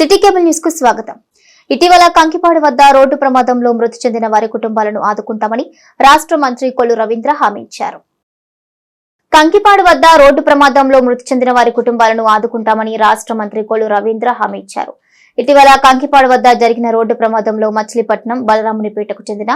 City cable news కు స్వాగతం. ఇటీవల కంకిపాడు వద్ద రోడ్డు ప్రమాదంలో మృతి చెందిన వారి కుటుంబాలను ఆదుకుంటామని రాష్ట్ర మంత్రి కొల్లు రవీంద్ర హామీ ఇచ్చారు. కంకిపాడు వద్ద రోడ్డు ప్రమాదంలో మృతి చెందిన వారి కుటుంబాలను ఆదుకుంటామని రాష్ట్ర మంత్రి కొల్లు రవీంద్ర హామీ ఇచ్చారు. ఇటీవల కంకిపాడు వద్ద జరిగిన రోడ్డు ప్రమాదంలో మచిలీపట్నం బలరామునిపేటకు చెందిన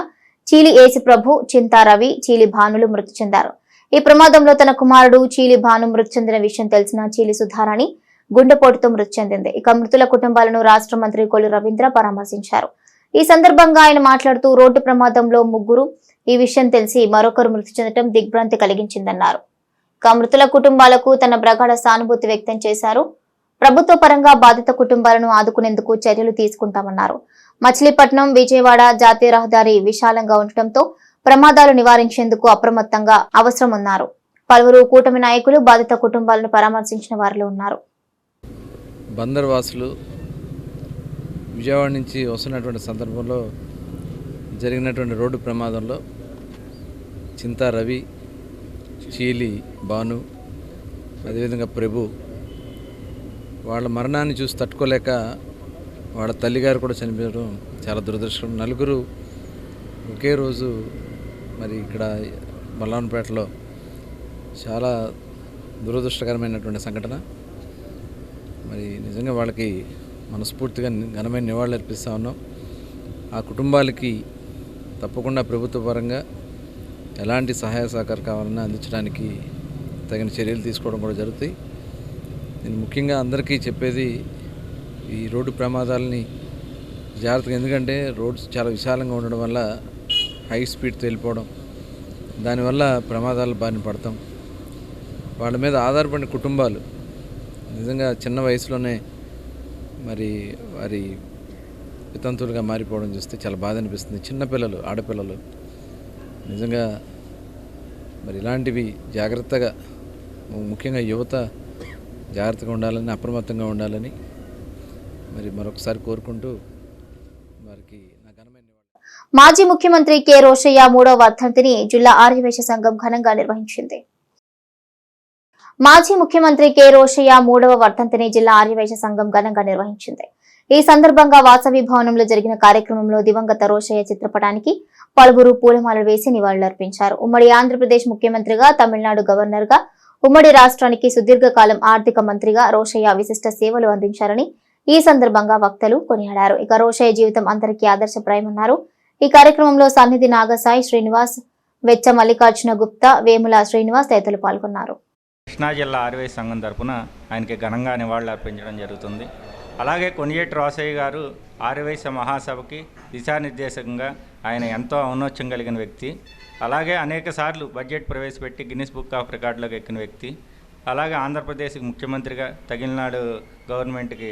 చీలి ఏసుప్రభు, చింతా రవి, చీలి భానులు మృతి చెందారు. ఈ ప్రమాదంలో తన కుమారుడు చీలి భాను మృతి చెందిన విషయం తెలిసిన చీలి సుధారాణి గుండెపోటుతో మృతి చెందింది. ఇక మృతుల కుటుంబాలను రాష్ట్ర మంత్రి కొల్లు రవీంద్ర పరామర్శించారు. ఈ సందర్భంగా ఆయన మాట్లాడుతూ రోడ్డు ప్రమాదంలో ముగ్గురు ఈ విషయం తెలిసి మరొకరు మృతి చెందడం దిగ్భ్రాంతి కలిగించిందన్నారు. ఇక మృతుల కుటుంబాలకు తన ప్రగాఢ సానుభూతి వ్యక్తం చేశారు. ప్రభుత్వ పరంగా బాధిత కుటుంబాలను ఆదుకునేందుకు చర్యలు తీసుకుంటామన్నారు. మచిలీపట్నం విజయవాడ జాతీయ రహదారి విశాలంగా ఉండటంతో ప్రమాదాలు నివారించేందుకు అప్రమత్తంగా అవసరమన్నారు. పలువురు కూటమి నాయకులు బాధిత కుటుంబాలను పరామర్శించిన వారిలో ఉన్నారు. బందర్ వాసులు విజయవాడ నుంచి వస్తున్నటువంటి సందర్భంలో జరిగినటువంటి రోడ్డు ప్రమాదంలో చింతా రవి, చీలి భాను, అదేవిధంగా ప్రభు వాళ్ళ మరణాన్ని చూసి తట్టుకోలేక వాళ్ళ తల్లిగారు కూడా చనిపోవడం చాలా దురదృష్టం. నలుగురు ఒకే రోజు మరి ఇక్కడ బలరాంపేటలో చాలా దురదృష్టకరమైనటువంటి సంఘటన. మరి నిజంగా వాళ్ళకి మనస్ఫూర్తిగా ఘనమైన నివాళులు అర్పిస్తూ ఉన్నాం. ఆ కుటుంబాలకి తప్పకుండా ప్రభుత్వ పరంగా ఎలాంటి సహాయ సహకారం కావాలన్నా అందించడానికి తగిన చర్యలు తీసుకోవడం కూడా జరుగుతాయి. నేను ముఖ్యంగా అందరికీ చెప్పేది ఈ రోడ్డు ప్రమాదాలని జాగ్రత్తగా, ఎందుకంటే రోడ్స్ చాలా విశాలంగా ఉండడం వల్ల హై స్పీడ్తో వెళ్ళిపోవడం, దానివల్ల ప్రమాదాలు బారిన పడతాం. వాళ్ళ మీద ఆధారపడిన కుటుంబాలు నిజంగా చిన్న వయసులోనే మరి వారి వితంతులుగా మారిపోవడం చూస్తే చాలా బాధ అనిపిస్తుంది. చిన్నపిల్లలు, ఆడపిల్లలు నిజంగా మరి ఇలాంటివి జాగ్రత్తగా, ముఖ్యంగా యువత జాగ్రత్తగా ఉండాలని, అప్రమత్తంగా ఉండాలని మరి మరొకసారి కోరుకుంటూ వారికి నా ఘనమైన మాజీ ముఖ్యమంత్రి కె రోషయ్య 3వ వర్ధంతిని జిల్లా ఆర్యవైశ్య సంఘం ఘనంగా నిర్వహించింది. మాజీ ముఖ్యమంత్రి కె రోషయ్య 3వ వర్ధంతిని జిల్లా ఆర్యవైశ్య సంఘం ఘనంగా నిర్వహించింది. ఈ సందర్భంగా వాసవి భవనంలో జరిగిన కార్యక్రమంలో దివంగత రోషయ్య చిత్రపటానికి పలువురు పూలమాలలు వేసి నివాళులర్పించారు. ఉమ్మడి ఆంధ్రప్రదేశ్ ముఖ్యమంత్రిగా, తమిళనాడు గవర్నర్ గా, ఉమ్మడి రాష్ట్రానికి సుదీర్ఘకాలం ఆర్థిక మంత్రిగా రోషయ్య విశిష్ట సేవలు అందించారని ఈ సందర్భంగా వక్తలు కొనియాడారు. ఇక రోషయ్య జీవితం అందరికీ ఆదర్శప్రాయమన్నారు. ఈ కార్యక్రమంలో సన్నిధి నాగసాయి శ్రీనివాస్, వెచ్చ మల్లికార్జున గుప్తా, వేముల శ్రీనివాస్ తదితరులు పాల్గొన్నారు. కృష్ణా జిల్లా ఆర్యవైశ్య సంఘం తరఫున ఆయనకి ఘనంగా నివాళులు అర్పించడం జరుగుతుంది. అలాగే కొనియేటి రోషయ్య గారు ఆర్యవైశ్య మహాసభకి దిశానిర్దేశకంగా ఆయన ఎంతో ఔన్నత్యం కలిగిన వ్యక్తి. అలాగే అనేక సార్లు బడ్జెట్ ప్రవేశపెట్టి గిన్నిస్ బుక్ ఆఫ్ రికార్డులోకి ఎక్కిన వ్యక్తి. అలాగే ఆంధ్రప్రదేశ్కి ముఖ్యమంత్రిగా, తమిళనాడు గవర్నమెంట్కి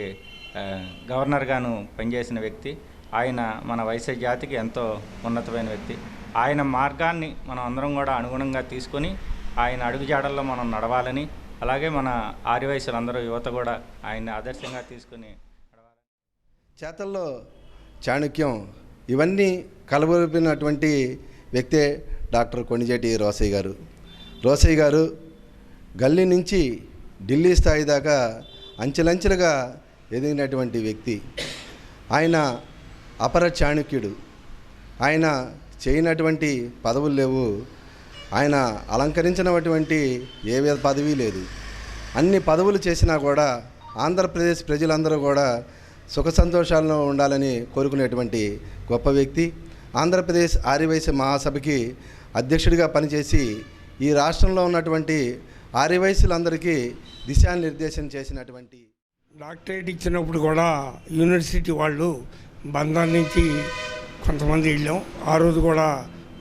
గవర్నర్గాను పనిచేసిన వ్యక్తి. ఆయన మన వైశ్య జాతికి ఎంతో ఉన్నతమైన వ్యక్తి. ఆయన మార్గాన్ని మనం అందరం కూడా అనుగుణంగా తీసుకొని ఆయన అడుగుజాడల్లో మనం నడవాలని, అలాగే మన ఆర్యవైశ్యులందరూ యువత కూడా ఆయన్ని ఆదర్శంగా తీసుకుని నడవాలని. చేతల్లో చాణక్యం ఇవన్నీ కలబొలిపినటువంటి వ్యక్తే డాక్టర్ కొణిజేటి రోషయ్య గారు. రోషయ్య గారు గల్లీ నుంచి ఢిల్లీ స్థాయి దాకా అంచెలంచెలుగా ఎదిగినటువంటి వ్యక్తి. ఆయన అపర చాణక్యుడు. ఆయన చేయనటువంటి పదవులు లేవు, ఆయన అలంకరించినటువంటి ఏ పదవి లేదు. అన్ని పదవులు చేసినా కూడా ఆంధ్రప్రదేశ్ ప్రజలందరూ కూడా సుఖ సంతోషాల్లో ఉండాలని కోరుకునేటువంటి గొప్ప వ్యక్తి. ఆంధ్రప్రదేశ్ ఆర్యవైశ్య మహాసభకి అధ్యక్షుడిగా పనిచేసి ఈ రాష్ట్రంలో ఉన్నటువంటి ఆర్యవైశ్యులందరికీ దిశానిర్దేశం చేసినటువంటి. డాక్టరేట్ ఇచ్చినప్పుడు కూడా యూనివర్సిటీ వాళ్ళు బందర్ నుంచి కొంతమంది వెళ్ళాం. ఆ రోజు కూడా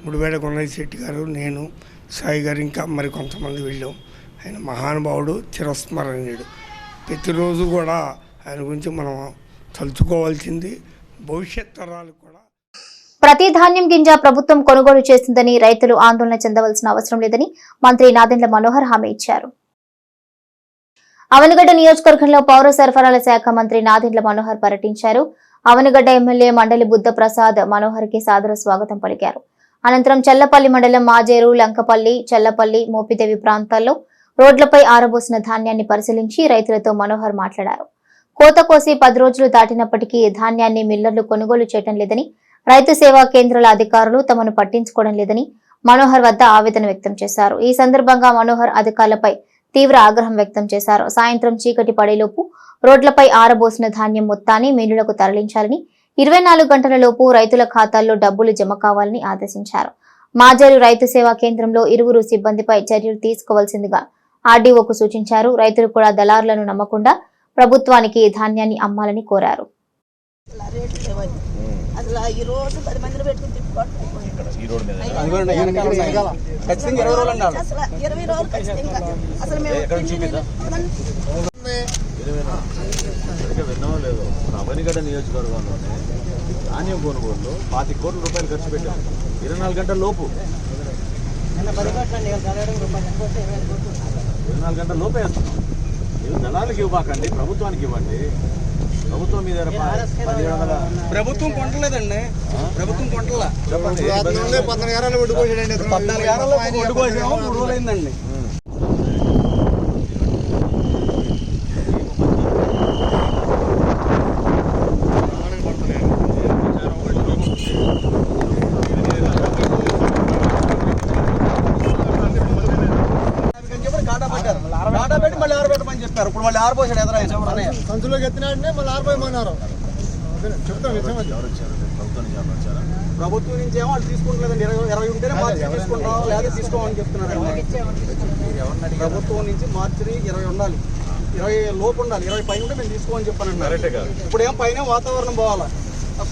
ముడివేడ గున్నయ్య శెట్టి గారు, నేను, సాయి గారు, ఇంకా మరి కొంతమంది వెళ్ళాం. ఆయన మహానుభావుడు, చిరస్మరణీయుడు. ప్రతిరోజు కూడా ఆయన గురించి మనం తలుచుకోవాల్సింది. భవిష్యత్ తరాలకు కూడా ప్రతి ధాన్యం గింజ ప్రభుత్వం కొనుగోలు చేస్తుందని, రైతులు ఆందోళన చెందవలసిన అవసరం లేదని మంత్రి నాదెండ్ల మనోహర్ హామీ ఇచ్చారు. అవనిగడ్డ నియోజకవర్గంలో పౌర సరఫరాల శాఖ మంత్రి నాదెండ్ల మనోహర్ పర్యటించారు. అవనిగడ్డ ఎమ్మెల్యే మండలి బుద్ధ ప్రసాద్ మనోహర్ కి సాదర స్వాగతం పలికారు. అనంతరం చల్లపల్లి మండలం మాజేరు, లంకపల్లి, చల్లపల్లి, మోపిదేవి ప్రాంతాల్లో రోడ్లపై ఆరబోసిన ధాన్యాన్ని పరిశీలించి రైతులతో మనోహర్ మాట్లాడారు. కోత కోసి 10 రోజులు దాటినప్పటికీ ధాన్యాన్ని మిల్లర్లు కొనుగోలు చేయడం లేదని, రైతు సేవా కేంద్రాల అధికారులు తమను పట్టించుకోవడం లేదని మనోహర్ వద్ద ఆవేదన వ్యక్తం చేశారు. ఈ సందర్భంగా మనోహర్ అధికారులపై తీవ్ర ఆగ్రహం వ్యక్తం చేశారు. సాయంత్రం చీకటి పడేలోపు రోడ్లపై ఆరబోసిన ధాన్యం మొత్తాన్ని మిల్లులకు తరలించాలని, 24 గంటలలోపు రైతుల ఖాతాల్లో డబ్బులు జమ కావాలని ఆదేశించారు. మాజేరు రైతు సేవా కేంద్రంలో ఇరువురు సిబ్బందిపై చర్యలు తీసుకోవాల్సిందిగా ఆర్డీఓకు సూచించారు. రైతులు కూడా దళారులను నమ్మకుండా ప్రభుత్వానికి ధాన్యాన్ని అమ్మాలని కోరారు. అవనిగడ్డ నియోజకవర్గంలోనే ధాన్యం కొనుగోలు 25 కోట్ల రూపాయలు ఖర్చు పెట్టాం 24 గంటల లోపు. 24 గంటల లోపే వేస్తున్నాం. మీరు దళాలకు ఇవ్వకండి, ప్రభుత్వానికి ఇవ్వండి. ప్రభుత్వం మీద ప్రభుత్వం కొంటలేదండి, ప్రభుత్వం కొంటలా. చెప్పండి. 14 ఒడ్డుకోసాము, 3 రోజులు అయిందండి. కాటా పెట్టి మళ్ళీ ఆరబెట్టమని చెప్పారు. ఇప్పుడు మళ్ళీ ఆరబోసాడు ఎదురైనా సంచులోకి ఎత్తినాడనే మళ్ళీ ఆరబోయమన్నారు. ప్రభుత్వం నుంచి ఏమో వాళ్ళు తీసుకుంటలేదండి. 20 ఉంటేనే మార్చి తీసుకుంటాం, లేదా తీసుకోమని చెప్తున్నారండి. ప్రభుత్వం నుంచి మార్చి 20 ఉండాలి, 20 లోపు ఉండాలి. 20 పైన ఉంటే మేము తీసుకోమని చెప్పానండి. ఇప్పుడు ఏం పైన వాతావరణం పోవాలా,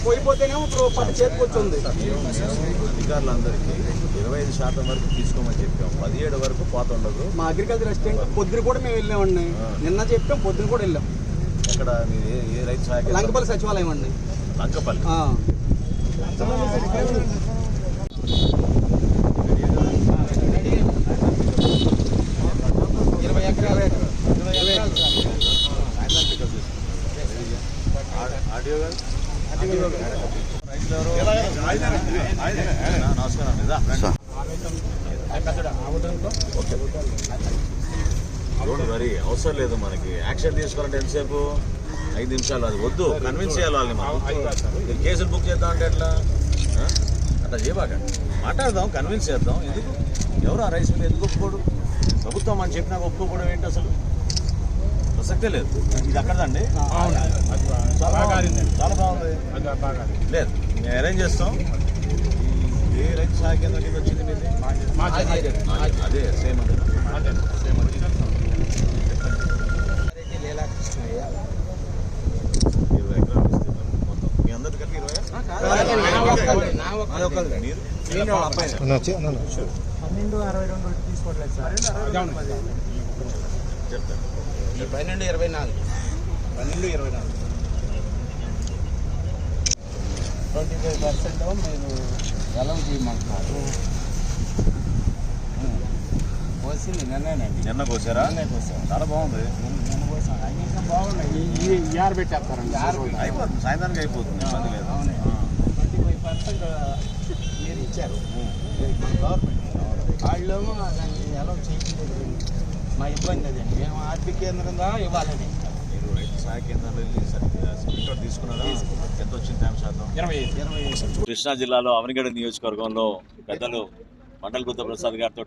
పోయిపోతేనేమో ఇప్పుడు పట్టు చేతికి వచ్చింది. అధికారులందరికీ 25% వరకు తీసుకోమని చెప్పాం. 17 వరకు పోత ఉండదు. మా అగ్రికల్చర్ అసిస్టెంట్ పొద్దున కూడా మేము వెళ్ళామండి. నిన్న చెప్పాం, పొద్దున కూడా వెళ్ళాం. ఇక్కడ ఏ రైతు సహాయ లంకపల్లి సచివాలయం అండి. లంకపల్లి. ఆడియో గారు నమస్కారం. రోడ్డు మరి అవసరం లేదు మనకి. యాక్షన్ తీసుకోవాలంటే ఎంతసేపు? 5 నిమిషాలు. అది వద్దు, కన్విన్స్ చేయాలి వాళ్ళని. మనం కేసులు బుక్ చేద్దాం అంటే ఎట్లా? అట్లా చేయబాకండి, మాట్లాడదాం, కన్విన్స్ చేద్దాం. ఎందుకు ఎవరు ఆ రైస్ మీద ఎందుకు ఒప్పుకోడు? ప్రభుత్వం అని చెప్పినా ఒప్పుకోవడం ఏంటి? అసలు ప్రసక్తే లేదు. ఇది అక్కడదండి, చాలా బాగుంది. లేదు, మేము అరేంజ్ చేస్తాం. ఏ రైతు సహాయ కేంద్రం కింద వచ్చింది మీది? అదే సేమ్ అదే. 20 ఎకరాలు ఇస్తున్నారు మొత్తం. మీ అందరి కలిపి 20? మీరు 12-62 తీసుకోవట్లేదు సార్. చెప్తాను. 12-24 25% మీరు ఎలా చేయమంటున్నారు. కోసింది నిన్నేనండి. నిన్న కోసారా? చాలా బాగుంది. నిన్న కోసం అన్ని బాగున్నాయి. ఈ ఆరు పెట్టేస్తారండి. అయిపోతుంది, సాయంత్రానికి అయిపోతుంది. ఇబ్బంది లేదు. 25% మీరు ఇచ్చారు గవర్నమెంట్. వాళ్ళేమో దాన్ని ఎలా చేయలేదు. మా ఇబ్బంది అదండి. మేము ఆర్థిక కేంద్రంగా ఇవ్వాలని. మీరు రైతు సహాయ కేంద్రాలు వెళ్ళి సర్టిఫికేట్ తీసుకున్నారా? ఎంత వచ్చింది? 25%. కృష్ణా జిల్లాలో అవనిగడ్డ నియోజకవర్గంలో పెద్దలు మండల బుద్ధప్రసాద్ గారితో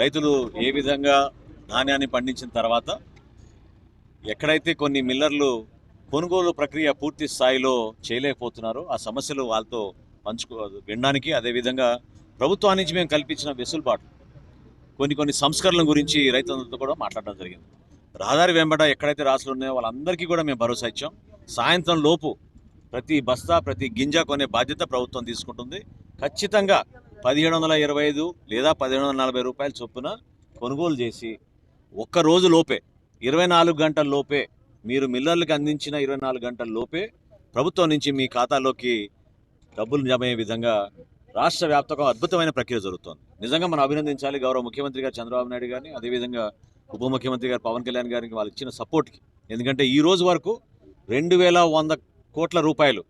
రైతులు ఏ విధంగా ధాన్యాన్ని పండించిన తర్వాత ఎక్కడైతే కొన్ని మిల్లర్లు కొనుగోలు ప్రక్రియ పూర్తి స్థాయిలో చేయలేకపోతున్నారో ఆ సమస్యలు వాళ్ళతో వినడానికి, అదేవిధంగా ప్రభుత్వానికి నుంచి మేము కల్పించిన వెసులుబాటు, కొన్ని సంస్కరణల గురించి రైతులతో కూడా మాట్లాడడం జరిగింది. రహదారి వెంబడ ఎక్కడైతే రాసులు ఉన్నాయో వాళ్ళందరికీ కూడా మేము భరోసా ఇచ్చాం. సాయంత్రం లోపు ప్రతి బస్తా, ప్రతి గింజ కొనే బాధ్యత ప్రభుత్వం తీసుకుంటుంది. ఖచ్చితంగా 1725 లేదా 1740 రూపాయల చొప్పున కొనుగోలు చేసి ఒక్క రోజు లోపే 24 గంటల లోపే మీరు మిల్లర్లకు అందించిన 24 గంటల లోపే ప్రభుత్వం నుంచి మీ ఖాతాలోకి డబ్బులు జమ అయ్యే విధంగా రాష్ట్ర వ్యాప్తంగా అద్భుతమైన ప్రక్రియ జరుగుతోంది. నిజంగా మనం అభినందించాలి గౌరవ ముఖ్యమంత్రి గారు చంద్రబాబు నాయుడు గారిని, అదేవిధంగా ఉప ముఖ్యమంత్రి గారు పవన్ కళ్యాణ్ గారికి వాళ్ళు ఇచ్చిన సపోర్ట్కి. ఎందుకంటే ఈ రోజు వరకు 2100 కోట్ల రూపాయలు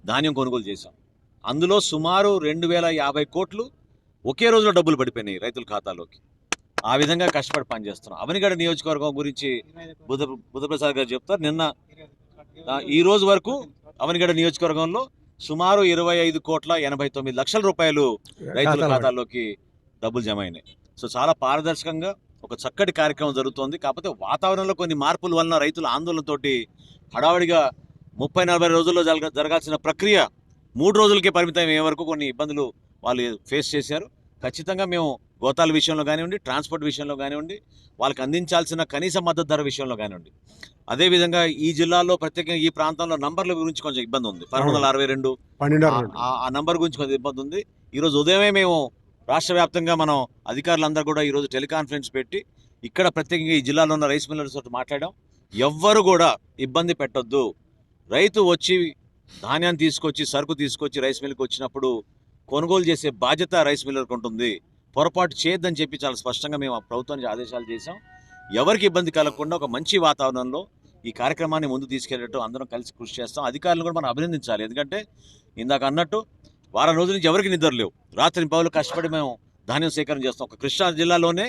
ధాన్యం కొనుగోలు చేశాం. అందులో సుమారు 2050 కోట్లు ఒకే రోజులో డబ్బులు పడిపోయినాయి రైతుల ఖాతాలోకి. ఆ విధంగా కష్టపడి పనిచేస్తున్నాం. అవనిగడ్డ నియోజకవర్గం గురించి బుద్ధప్రసాద్ గారు చెప్తారు. నిన్న ఈ రోజు వరకు అవనిగడ్డ నియోజకవర్గంలో సుమారు 25,89,00,000 రూపాయలు రైతుల ఖాతాల్లోకి డబ్బులు జమ అయినాయి. సో చాలా పారదర్శకంగా ఒక చక్కటి కార్యక్రమం జరుగుతోంది. కాకపోతే వాతావరణంలో కొన్ని మార్పుల వలన రైతుల ఆందోళనతోటి హడావడిగా 30-40 రోజుల్లో జరగాల్సిన ప్రక్రియ 3 రోజులకే పరిమితం అయ్యే వరకు కొన్ని ఇబ్బందులు వాళ్ళు ఫేస్ చేశారు. ఖచ్చితంగా మేము గోతాల విషయంలో కానివ్వండి, ట్రాన్స్పోర్ట్ విషయంలో కానివ్వండి, వాళ్ళకి అందించాల్సిన కనీస మద్దతు ధర విషయంలో కానివ్వండి, అదేవిధంగా ఈ జిల్లాలో ప్రత్యేకంగా ఈ ప్రాంతంలో నంబర్ల గురించి కొంచెం ఇబ్బంది ఉంది. 1262 ఆ నంబర్ గురించి కొంచెం ఇబ్బంది ఉంది. ఈరోజు ఉదయమే మేము రాష్ట్ర వ్యాప్తంగా మనం అధికారులందరూ కూడా ఈరోజు టెలికాన్ఫరెన్స్ పెట్టి ఇక్కడ ప్రత్యేకంగా ఈ జిల్లాలో ఉన్న రైస్ మిల్లర్స్ తోటి మాట్లాడాం. ఎవ్వరు కూడా ఇబ్బంది పెట్టొద్దు. రైతు వచ్చి ధాన్యాన్ని తీసుకొచ్చి సరుకు తీసుకొచ్చి రైస్ మిల్కి వచ్చినప్పుడు కొనుగోలు చేసే బాధ్యత రైస్ మిల్లర్కి ఉంటుంది. పొరపాటు చేయొద్దని చెప్పి చాలా స్పష్టంగా మేము ప్రభుత్వానికి ఆదేశాలు చేశాం. ఎవరికి ఇబ్బంది కలగకుండా ఒక మంచి వాతావరణంలో ఈ కార్యక్రమాన్ని ముందు తీసుకెళ్లేట్టు అందరం కలిసి కృషి చేస్తాం. అధికారులను కూడా మనం అభినందించాలి. ఎందుకంటే ఇందాక అన్నట్టు వారం రోజుల నుంచి ఎవరికి నిద్ర లేవు. రాత్రి పౌలు కష్టపడి మేము ధాన్యం సేకరణ చేస్తాం. ఒక కృష్ణా జిల్లాలోనే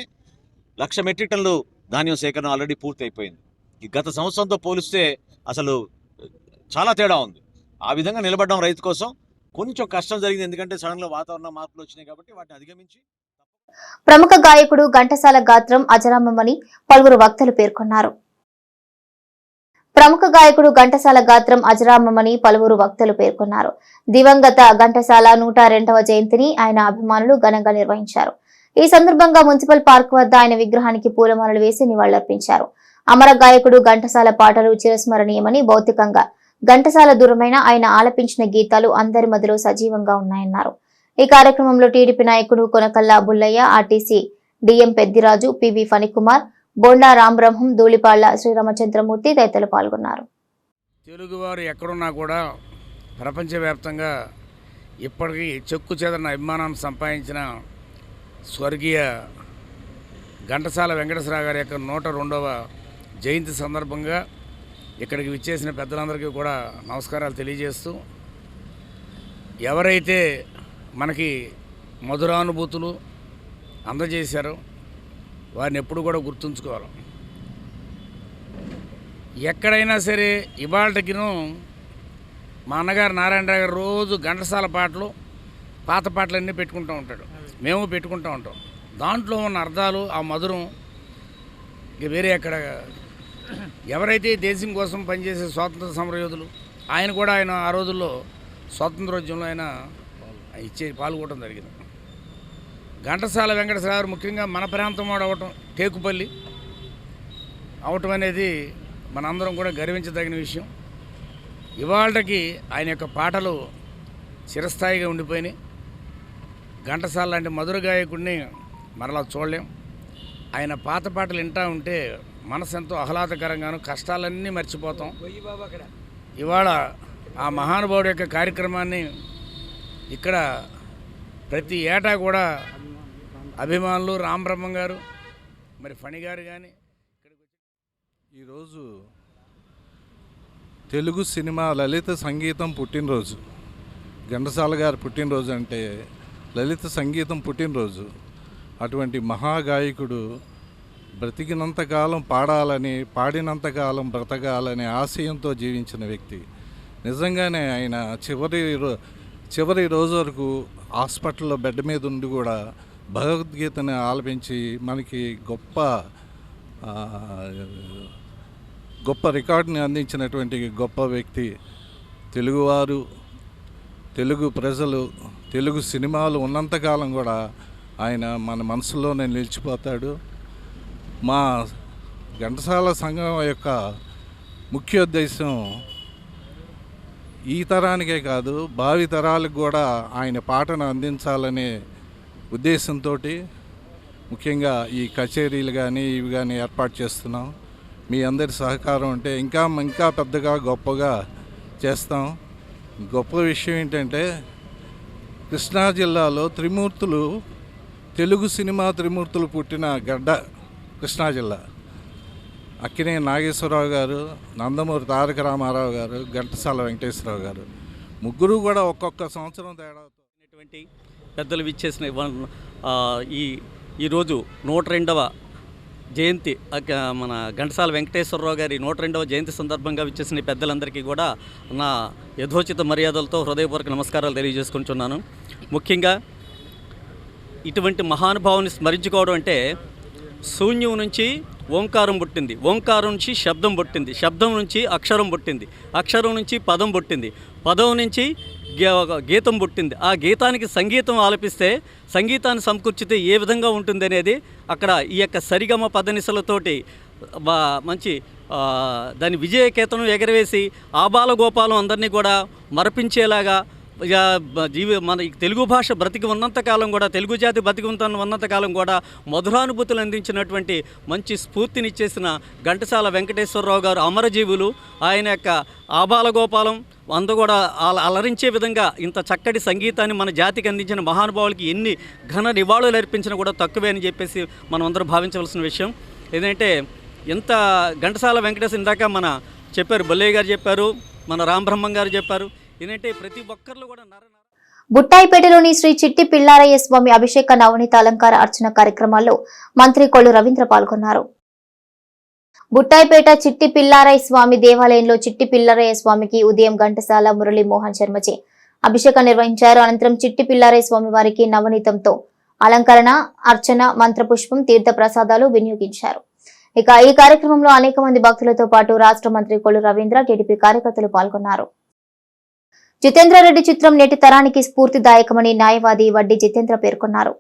1,00,000 మెట్రిక్ టన్నులు ధాన్యం సేకరణ ఆల్రెడీ పూర్తి అయిపోయింది. ఈ గత సంవత్సరంతో పోలిస్తే అసలు చాలా తేడా ఉంది. ఆ విధంగా నిలబడడం రైతు కోసం కొంచెం కష్టం జరిగింది. ఎందుకంటే సడన్గా వాతావరణ మార్పులు వచ్చినాయి కాబట్టి వాటిని అధిగమించి. ప్రముఖ గాయకుడు ఘంటసాల గాత్రం అజరామమని పలువురు వక్తలు పేర్కొన్నారు. ప్రముఖ గాయకుడు ఘంటసాల గాత్రం అజరామమని పలువురు వక్తలు పేర్కొన్నారు. దివంగత ఘంటసాల 102వ జయంతిని ఆయన అభిమానులు ఘనంగా నిర్వహించారు. ఈ సందర్భంగా మున్సిపల్ పార్క్ వద్ద ఆయన విగ్రహానికి పూలమాలలు వేసి నివాళులర్పించారు. అమర గాయకుడు ఘంటసాల పాటలు చిరస్మరణీయమని, భౌతికంగా ఘంటసాల దూరమైన ఆయన ఆలపించిన గీతాలు అందరి మధ్యలో సజీవంగా ఉన్నాయన్నారు. ఈ కార్యక్రమంలో టీడీపీ నాయకుడు Konakalla Bullayya, RTC DM Peddiraju, PV Phanikumar, bonda Rambrahmam, Dhulipalla Sriramachandramurthy తదితరులు పాల్గొన్నారు. తెలుగువారు ఎక్కడున్నా కూడా ప్రపంచవ్యాప్తంగా ఇప్పటికీ చెక్కు చెదరని అభిమానాన్ని సంపాదించిన స్వర్గీయ ఘంటసాల వెంకటేశ్వరరావు గారి యొక్క 102వ జయంతి సందర్భంగా ఇక్కడికి విచ్చేసిన పెద్దలందరికీ కూడా నమస్కారాలు తెలియజేస్తూ, ఎవరైతే మనకి మధురానుభూతులు అందజేశారో వారిని ఎప్పుడు కూడా గుర్తుంచుకోవాలి. ఎక్కడైనా సరే ఇవాళకిను మా అన్నగారు నారాయణరావు గారు రోజు ఘంటసాల పాటలు, పాత పాటలన్నీ పెట్టుకుంటూ ఉంటాడు, మేము పెట్టుకుంటూ ఉంటాం. దాంట్లో ఉన్న అర్థాలు, ఆ మధురం ఇక వేరే ఎక్కడ. ఎవరైతే దేశం కోసం పనిచేసే స్వాతంత్ర సమరయోధులు, ఆయన ఆ రోజుల్లో స్వాతంత్రోద్యమంలో ఆయన పాల్గొనడం జరిగింది. ఘంటసాల వెంకటేశ్వర గారు ముఖ్యంగా మన ప్రాంతం వాడు అవటం, టేకుపల్లి అవటం అనేది మనందరం కూడా గర్వించదగిన విషయం. ఇవాళకి ఆయన యొక్క పాటలు చిరస్థాయిగా ఉండిపోయినాయి. ఘంటసాల లాంటి మధుర గాయకుడిని మరలా చూడలేం. ఆయన పాత పాటలు వింటూ ఉంటే మనసు ఎంతో ఆహ్లాదకరంగాను, కష్టాలన్నీ మర్చిపోతాం. ఇవాళ ఆ మహానుభావుడి యొక్క కార్యక్రమాన్ని ఇక్కడ ప్రతి ఏటా కూడా అభిమానులు, రామబ్రహ్మం గారు, మరి ఫణి గారు కానీ ఈరోజు తెలుగు సినిమా లలిత సంగీతం పుట్టినరోజు. ఘంటసాల గారు పుట్టినరోజు అంటే లలిత సంగీతం పుట్టినరోజు. అటువంటి మహాగాయకుడు బ్రతికినంతకాలం పాడాలని, పాడినంతకాలం బ్రతకాలనే ఆశయంతో జీవించిన వ్యక్తి. నిజంగానే ఆయన చివరి రోజు వరకు హాస్పిటల్లో బెడ్ మీద ఉండి కూడా భగవద్గీతని ఆలపించి మనకి గొప్ప రికార్డుని అందించినటువంటి గొప్ప వ్యక్తి. తెలుగువారు, తెలుగు ప్రజలు, తెలుగు సినిమాలు ఉన్నంతకాలం కూడా ఆయన మన మనసులోనే నిలిచిపోతాడు. మా ఘంటసాల సంఘం యొక్క ముఖ్య ఉద్దేశం ఈ తరానికే కాదు, భావి తరాలకు కూడా ఆయన పాటను అందించాలనే ఉద్దేశంతో ముఖ్యంగా ఈ కచేరీలు కానీ ఇవి కానీ ఏర్పాటు చేస్తున్నాం. మీ అందరి సహకారం ఉంటే ఇంకా పెద్దగా గొప్పగా చేస్తాం. గొప్ప విషయం ఏంటంటే కృష్ణా జిల్లాలో త్రిమూర్తులు, తెలుగు సినిమా త్రిమూర్తులు పుట్టిన గడ్డ కృష్ణా జిల్లా. అక్కినే నాగేశ్వరరావు గారు, నందమూరి తారక రామారావు గారు, ఘంటసాల వెంకటేశ్వరరావు గారు, ముగ్గురు కూడా ఒక్కొక్క సంవత్సరం తేడా పెద్దలు విచ్చేసిన ఈ ఈరోజు 102వ జయంతి మన ఘంటసాల వెంకటేశ్వరరావు గారి 102వ జయంతి సందర్భంగా విచ్చేసిన పెద్దలందరికీ కూడా నా యథోచిత మర్యాదలతో హృదయపూర్వక నమస్కారాలు తెలియజేసుకుంటున్నాను. ముఖ్యంగా ఇటువంటి మహానుభావుని స్మరించుకోవడం అంటే శూన్యం నుంచి ఓంకారం పుట్టింది, ఓంకారం నుంచి శబ్దం పుట్టింది, శబ్దం నుంచి అక్షరం పుట్టింది, అక్షరం నుంచి పదం పుట్టింది, పదం నుంచి గీతం పుట్టింది. ఆ గీతానికి సంగీతం ఆలపిస్తే సంగీతాన్ని సమకూర్చితే ఏ విధంగా ఉంటుంది అనేది అక్కడ ఈ యొక్క సరిగమ పదనిసలతోటి మంచి దాని విజయకేతనం ఎగరవేసి ఆబాల గోపాలం అందరినీ కూడా మరపించేలాగా మన తెలుగు భాష బ్రతికి ఉన్నంతకాలం కూడా, తెలుగు జాతి బ్రతికి ఉన్నంతకాలం కూడా మధురానుభూతులు అందించినటువంటి మంచి స్ఫూర్తినిచ్చేసిన ఘంటసాల వెంకటేశ్వరరావు గారు అమరజీవులు. ఆయన యొక్క ఆబాల గోపాలం అందరూ కూడా అలరించే విధంగా ఇంత చక్కటి సంగీతాన్ని మన జాతికి అందించిన మహానుభావులకి ఎన్ని ఘన నివాళులు అర్పించినా కూడా తక్కువే అని చెప్పేసి మనం అందరూ భావించవలసిన విషయం. ఏంటంటే ఎంత ఘంటసాల వెంకటేశ్వర ఇందాక మన చెప్పారు, బొల్లయ్య గారు చెప్పారు, మన రామబ్రహ్మం గారు చెప్పారు. ఏంటంటే ప్రతి ఒక్కరిలో కూడా బుట్టాయిపేటలోని శ్రీ చిట్టి పిల్లారయ్య స్వామి అభిషేక నవనీత అలంకార అర్చన కార్యక్రమాల్లో మంత్రి కొల్లు రవీంద్ర పాల్గొన్నారు. బుట్టాయిపేట చిట్టి పిల్లారయ్య స్వామి దేవాలయంలో చిట్టి పిల్లారయ్య స్వామికి ఉదయం ఘంటసాల మురళీ మోహన్ శర్మచే అభిషేకం నిర్వహించారు. అనంతరం చిట్టి పిల్లారయ్య స్వామి వారికి నవనీతంతో అలంకరణ, అర్చన, మంత్రపుష్పం, తీర్థ ప్రసాదాలు వినియోగించారు. ఇక ఈ కార్యక్రమంలో అనేక మంది భక్తులతో పాటు రాష్ట్ర మంత్రి కొల్లు రవీంద్ర, టీడీపీ కార్యకర్తలు పాల్గొన్నారు. జితేంద్రరెడ్డి చిత్రం నేటి తరానికి స్ఫూర్తిదాయకమని న్యాయవాది వడ్డీ జితేంద్ర పేర్కొన్నారు.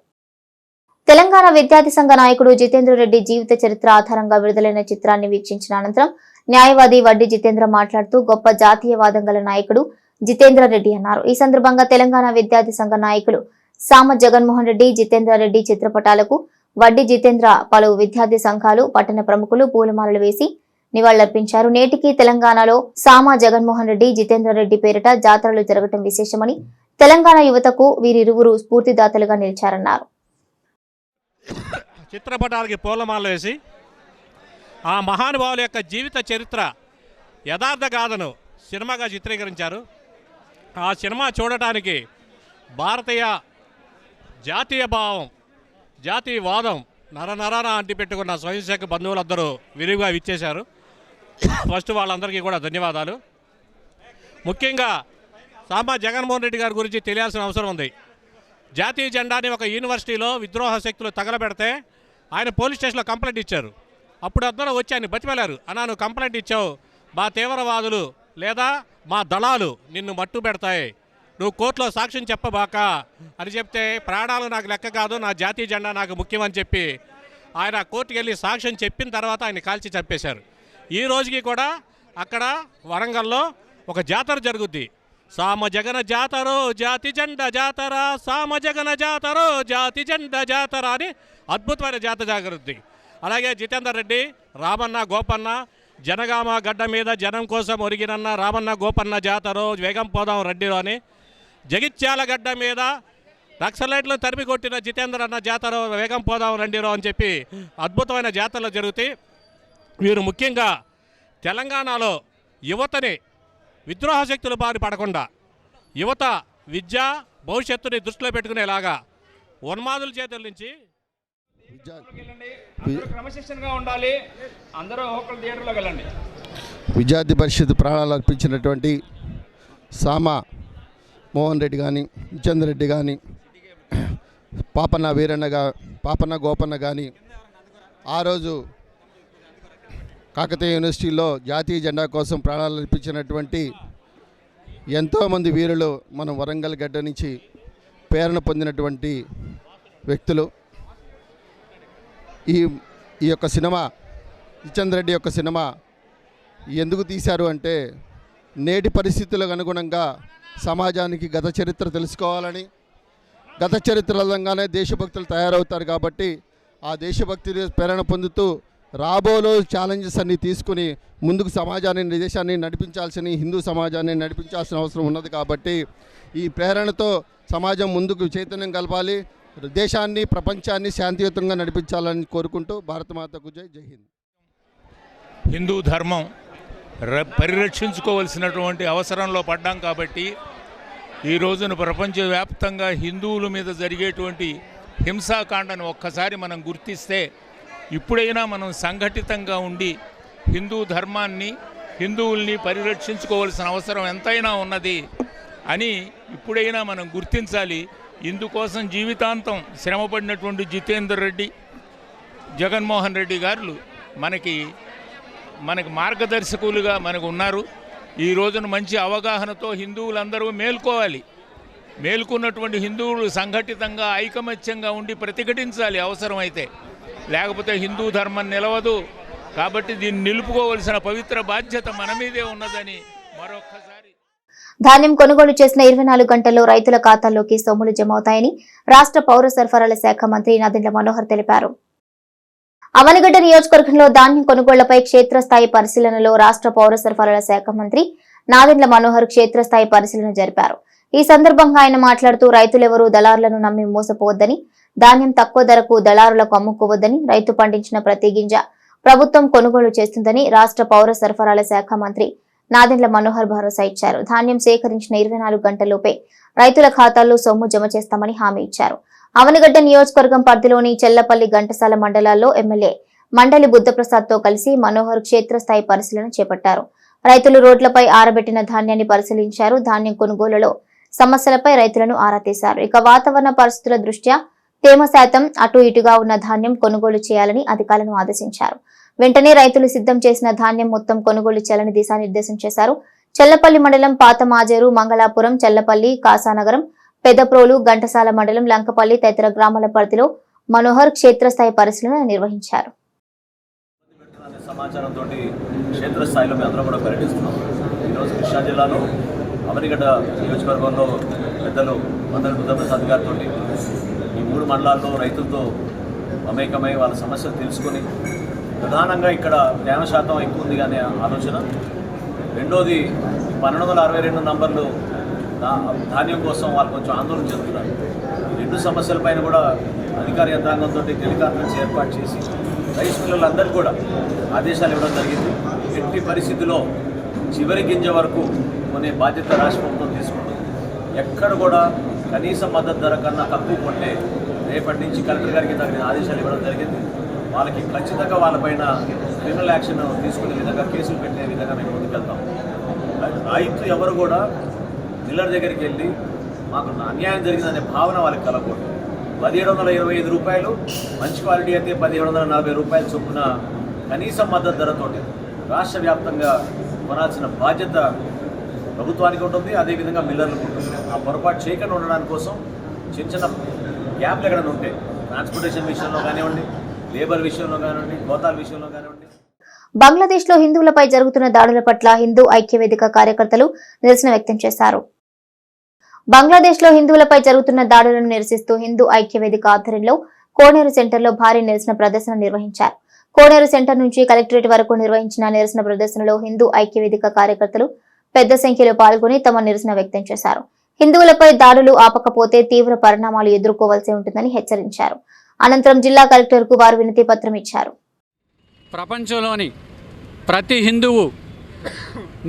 తెలంగాణ విద్యార్థి సంఘ నాయకుడు జితేంద్రరెడ్డి జీవిత చరిత్ర ఆధారంగా విడుదలైన చిత్రాన్ని వీక్షించిన అనంతరం న్యాయవాది వడ్డీ జితేంద్ర మాట్లాడుతూ గొప్ప జాతీయవాదం గల నాయకుడు జితేంద్రరెడ్డి అన్నారు. ఈ సందర్భంగా తెలంగాణ విద్యార్థి సంఘ నాయకులు సామ జగన్మోహన్ రెడ్డి, జితేంద్రరెడ్డి చిత్రపటాలకు వడ్డీ జితేంద్ర, పలు విద్యార్థి సంఘాలు, పట్టణ ప్రముఖులు పూలమాలలు వేసి నివాళులర్పించారు. నేటికి తెలంగాణలో సామ జగన్మోహన్ రెడ్డి, జితేంద్రరెడ్డి పేరిట జాతరలు జరగటం విశేషమని, తెలంగాణ యువతకు వీరిరువురు స్ఫూర్తిదాతలుగా నిలిచారన్నారు. చిత్రపటాలకి పూలమాలలు వేసి ఆ మహానుభావుల యొక్క జీవిత చరిత్ర యథార్థ గాథను సినిమాగా చిత్రీకరించారు. ఆ సినిమా చూడటానికి భారతీయ జాతీయ భావం, జాతీయవాదం నరనరాన అంటిపెట్టుకున్న స్వయంసేవక బంధువులందరూ విరివిగా విచ్చేశారు. ఫస్ట్ వాళ్ళందరికీ కూడా ధన్యవాదాలు. ముఖ్యంగా సామా జగన్మోహన్ రెడ్డి గారి గురించి తెలియాల్సిన అవసరం ఉంది. జాతీయ జెండాని ఒక యూనివర్సిటీలో విద్రోహ శక్తులు తగలబెడితే ఆయన పోలీస్ స్టేషన్లో కంప్లైంట్ ఇచ్చారు. అప్పుడు అందరూ వచ్చి ఆయన బతిమలారు, అన్నా నువ్వు కంప్లైంట్ ఇచ్చావు, మా తీవ్రవాదులు లేదా మా దళాలు నిన్ను మట్టు పెడతాయి, నువ్వు కోర్టులో సాక్ష్యం చెప్పబాక అని చెప్తే, ప్రాణాలు నాకు లెక్క కాదు, నా జాతీయ జెండా నాకు ముఖ్యమని చెప్పి ఆయన కోర్టుకు వెళ్ళి సాక్ష్యం చెప్పిన తర్వాత ఆయన కాల్చి చంపేశారు. ఈ రోజుకి కూడా అక్కడ వరంగల్లో ఒక జాతర జరుగుద్ది. సామ జగన జాతరో జాతి జెండా జాతర, సామ జగన జాతరో జాతి జెండా జాతర అని అద్భుతమైన జాతర జరుగుద్ది. అలాగే జితేందర్ రెడ్డి, రామన్న, గోపన్న, జనగామ గడ్డ మీద జనం కోసం ఒరిగినన్న రామన్న గోపన్న జాతరో వేగం పోదాం రెడ్డిలో అని, జగిత్యాల గడ్డ మీద నక్సలైట్లు తరిమి కొట్టిన జితేందర్ అన్న జాతర వేగం పోదాం రండిరో అని చెప్పి అద్భుతమైన జాతరలు జరుగుతాయి. వీరు ముఖ్యంగా తెలంగాణలో యువతని విద్రోహ శక్తుల బారి పడకుండా యువత విద్య భవిష్యత్తుని దృష్టిలో పెట్టుకునేలాగా ఉన్మాదుల చేతుల నుంచి క్రమశిక్షణగా ఉండాలి, అందరూ ఒకళ్ళ థియేటర్లోకి వెళ్ళండి. విద్యార్థి పరిషత్ ప్రాణాలు అర్పించినటువంటి సామ మోహన్ రెడ్డి కానీ, జితేందర్ రెడ్డి కానీ, పాపన్న వీరన్నగా, పాపన్న గోపన్న కానీ ఆ రోజు కాకతీయ యూనివర్సిటీలో జాతీయ జెండా కోసం ప్రాణాలు అర్పించినటువంటి ఎంతోమంది వీరులు మన వరంగల్ గడ్డ నుంచి ప్రేరణ పొందినటువంటి వ్యక్తులు. ఈ యొక్క సినిమా, జితేందర్ రెడ్డి యొక్క సినిమా ఎందుకు తీశారు అంటే నేటి పరిస్థితులకు అనుగుణంగా సమాజానికి గత చరిత్ర తెలుసుకోవాలని, గత చరిత్రలంగానే దేశభక్తులు తయారవుతారు కాబట్టి ఆ దేశభక్తి ప్రేరణ పొందుతూ రాబోలో ఛాలెంజెస్ అన్నీ తీసుకుని ముందుకు సమాజాన్ని, దేశాన్ని నడిపించాల్సిన, హిందూ సమాజాన్ని నడిపించాల్సిన అవసరం ఉన్నది. కాబట్టి ఈ ప్రేరణతో సమాజం ముందుకు చైతన్యం కలపాలి, దేశాన్ని, ప్రపంచాన్ని శాంతియుతంగా నడిపించాలని కోరుకుంటూ భారతమాతకు జై, జై హింద్. హిందూ ధర్మం పరిరక్షించుకోవలసినటువంటి అవసరంలో పడ్డాం కాబట్టి ఈ రోజున ప్రపంచవ్యాప్తంగా హిందువుల మీద జరిగేటువంటి హింసాకాండను ఒక్కసారి మనం గుర్తిస్తే ఇప్పుడైనా మనం సంఘటితంగా ఉండి హిందూ ధర్మాన్ని హిందువుల్ని పరిరక్షించుకోవాల్సిన అవసరం ఎంతైనా ఉన్నది అని ఇప్పుడైనా మనం గుర్తించాలి. ఇందుకోసం జీవితాంతం శ్రమపడినటువంటి జితేందర్ రెడ్డి, జగన్మోహన్ రెడ్డి గారు మనకి మార్గదర్శకులుగా మనకు ఉన్నారు. ఈ రోజున మంచి అవగాహనతో హిందువులందరూ మేల్కోవాలి. మేల్కొన్నటువంటి హిందువులు సంఘటితంగా ఐకమత్యంగా ఉండి ప్రతిఘటించాలి అవసరమైతే, లేకపోతే హిందూ ధర్మం నిలవదు. కాబట్టి దీన్ని నిలుపుకోవాల్సిన పవిత్ర బాధ్యత మన మీదే ఉన్నదని మరొక్కసారి. ధాన్యం కొనుగోలు చేసిన 24 గంటల్లో రైతుల ఖాతాల్లోకి సొమ్ములు జమవుతాయని రాష్ట్ర పౌర సరఫరాల శాఖ మంత్రి నాదెండ్ల మనోహర్ తెలిపారు. అవనిగడ్డ నియోజకవర్గంలో ధాన్యం కొనుగోళ్లపై క్షేత్రస్థాయి పరిశీలనలో రాష్ట్ర పౌర సరఫరాల శాఖ మంత్రి నాదెండ్ల మనోహర్ క్షేత్రస్థాయి పరిశీలన జరిపారు. ఈ సందర్భంగా ఆయన మాట్లాడుతూ రైతులెవరూ దళారులను నమ్మి మోసపోవద్దని, ధాన్యం తక్కువ ధరకు దళారులకు అమ్ముకోవద్దని, రైతు పండించిన ప్రతి గింజ ప్రభుత్వం కొనుగోలు చేస్తుందని రాష్ట్ర పౌర సరఫరాల శాఖ మంత్రి నాదెండ్ల మనోహర్ భరోసా ఇచ్చారు. ధాన్యం సేకరించిన 24 గంటల్లోపే రైతుల ఖాతాల్లో సొమ్ము జమ చేస్తామని హామీ ఇచ్చారు. అవనిగడ్డ నియోజకవర్గం పరిధిలోని చెల్లపల్లి, ఘంటసాల మండలాల్లో ఎమ్మెల్యే మండలి బుద్ధప్రసాద్ తో కలిసి మనోహర్ క్షేత్రస్థాయి పరిశీలన చేపట్టారు. రైతులు రోడ్లపై ఆరబెట్టిన ధాన్యాన్ని పరిశీలించారు. ధాన్యం కొనుగోలులో సమస్యలపై రైతులను ఆరా తీశారు. ఇక వాతావరణ పరిస్థితుల దృష్ట్యా తేమ శాతం అటు ఇటుగా ఉన్న ధాన్యం కొనుగోలు చేయాలని అధికారులను ఆదేశించారు. వెంటనే రైతులు సిద్ధం చేసిన ధాన్యం మొత్తం కొనుగోలు చేయాలని దిశానిర్దేశం చేశారు. చెల్లపల్లి మండలం పాత మాజేరు, మంగళాపురం, చెల్లపల్లి, కాసానగరం, పెదప్రోలు, ఘంటసాల మండలం, లంకపల్లి తదితర గ్రామాల పరిధిలో మనోహర్ క్షేత్రస్థాయి పరిశీలన నిర్వహించారు. సమాచారంతో క్షేత్రస్థాయిలో మేము అందరం కూడా పర్యటిస్తున్నాం. ఈరోజు కృష్ణా జిల్లాలో అవనిగడ్డ నియోజకవర్గంలో పెద్దలు మండలి బుద్ధప్రసాద్ గారితో ఈ 3 మండలాల్లో రైతులతో మమేకమై వాళ్ళ సమస్యలు తెలుసుకొని, ప్రధానంగా ఇక్కడ తేమ శాతం ఎక్కువ ఉంది అనే ఆలోచన, రెండోది 1262 నంబర్లు ధాన్యం కోసం వాళ్ళు కొంచెం ఆందోళన చెందుతున్నారు. ఈ 2 సమస్యలపైన కూడా అధికార యంత్రాంగంతో టెలికాన్ఫరెన్స్ ఏర్పాటు చేసి రైస్ మిల్లులందరికీ కూడా ఆదేశాలు ఇవ్వడం జరిగింది. ఎట్టి పరిస్థితిలో చివరి గింజ వరకు కొనే బాధ్యత రాష్ట్ర ప్రభుత్వం తీసుకుంటుంది. ఎక్కడ కూడా కనీస మద్దతు ధర కన్నా తక్కువ కొంటే రేపటి నుంచి కలెక్టర్ గారికి తగిన ఆదేశాలు ఇవ్వడం జరిగింది. వాళ్ళకి ఖచ్చితంగా వాళ్ళపైన క్రిమినల్ యాక్షన్ తీసుకునే విధంగా, కేసులు పెట్టే విధంగా మేము ముందుకెళ్తాం. రైతు ఎవరు కూడా మిల్లర్ దగ్గరికి వెళ్ళి మాకు అన్యాయం జరిగిందనే భావన వాళ్ళకి కలగకూడదు. 1725 రూపాయలు, మంచి క్వాలిటీ అయితే 1740 రూపాయలు చొప్పున కనీస మద్దతు ధరతో రాష్ట్ర వ్యాప్తంగా కొనాల్సిన బాధ్యత ప్రభుత్వానికి ఉంటుంది, అదేవిధంగా మిల్లర్లకు ఉంటుంది. ఆ పొరపాటు చేయకుండా ఉండడానికి కోసం చిన్న చిన్న గ్యాప్లు ఎక్కడైనా ఉంటాయి, ట్రాన్స్పోర్టేషన్ విషయంలో కానివ్వండి, లేబర్ విషయంలో కానివ్వండి, గోతాల విషయంలో కానివ్వండి. బంగ్లాదేశ్ లో హిందువులపై జరుగుతున్న దాడుల పట్ల హిందూ ఐక్యవేదిక కార్యకర్తలు నిరసన వ్యక్తం చేశారు. బంగ్లాదేశ్ లో హిందువులపై జరుగుతున్న దాడులను నిరసిస్తూ హిందూ ఐక్యవేదిక ఆధ్వర్యంలో కోనేరు సెంటర్ లో భారీ నిరసన ప్రదర్శన నిర్వహించారు. కోనేరు సెంటర్ నుంచి కలెక్టరేట్ వరకు నిర్వహించిన నిరసన ప్రదర్శనలో హిందూ ఐక్యవేదిక కార్యకర్తలు పెద్ద సంఖ్యలో పాల్గొని తమ నిరసన వ్యక్తం చేశారు. హిందువులపై దాడులు ఆపకపోతే తీవ్ర పరిణామాలు ఎదుర్కోవాల్సి ఉంటుందని హెచ్చరించారు. అనంతరం జిల్లా కలెక్టర్ కు వారు వినతి పత్రం ఇచ్చారు. ప్రపంచంలోని ప్రతి హిందువు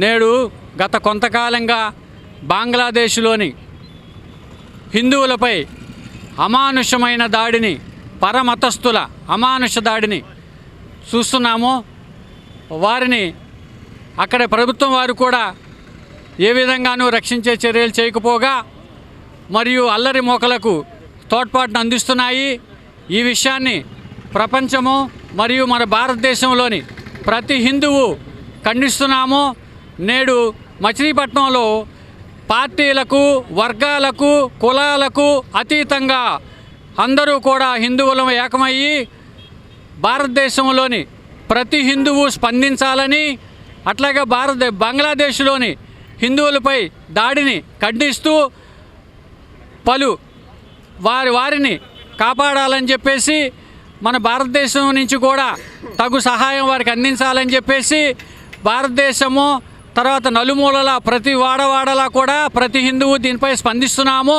నేడు గత కొంతకాలంగా బంగ్లాదేశ్లోని హిందువులపై అమానుషమైన దాడిని, పరమతస్థుల అమానుష దాడిని చూస్తున్నాము. వారిని అక్కడ ప్రభుత్వం వారు కూడా ఏ విధంగానూ రక్షించే చర్యలు చేయకపోగా మరియు అల్లరి మోకలకు తోడ్పాటును అందిస్తున్నాయి. ఈ విషయాన్ని ప్రపంచము మరియు మన భారతదేశంలోని ప్రతి హిందువు ఖండిస్తున్నాము. నేడు మచిలీపట్నంలో పార్టీలకు, వర్గాలకు, కులాలకు అతీతంగా అందరూ కూడా హిందువులం ఏకమయ్యి భారతదేశంలోని ప్రతి హిందువు స్పందించాలని, అట్లాగే బంగ్లాదేశ్లోని హిందువులపై దాడిని ఖండిస్తూ పలు వారిని కాపాడాలని చెప్పేసి, మన భారతదేశం నుంచి కూడా తగు సహాయం వారికి అందించాలని చెప్పేసి భారతదేశము తర్వాత నలుమూలల ప్రతి వాడవాడలా కూడా ప్రతి హిందువు దీనిపై స్పందిస్తున్నాము.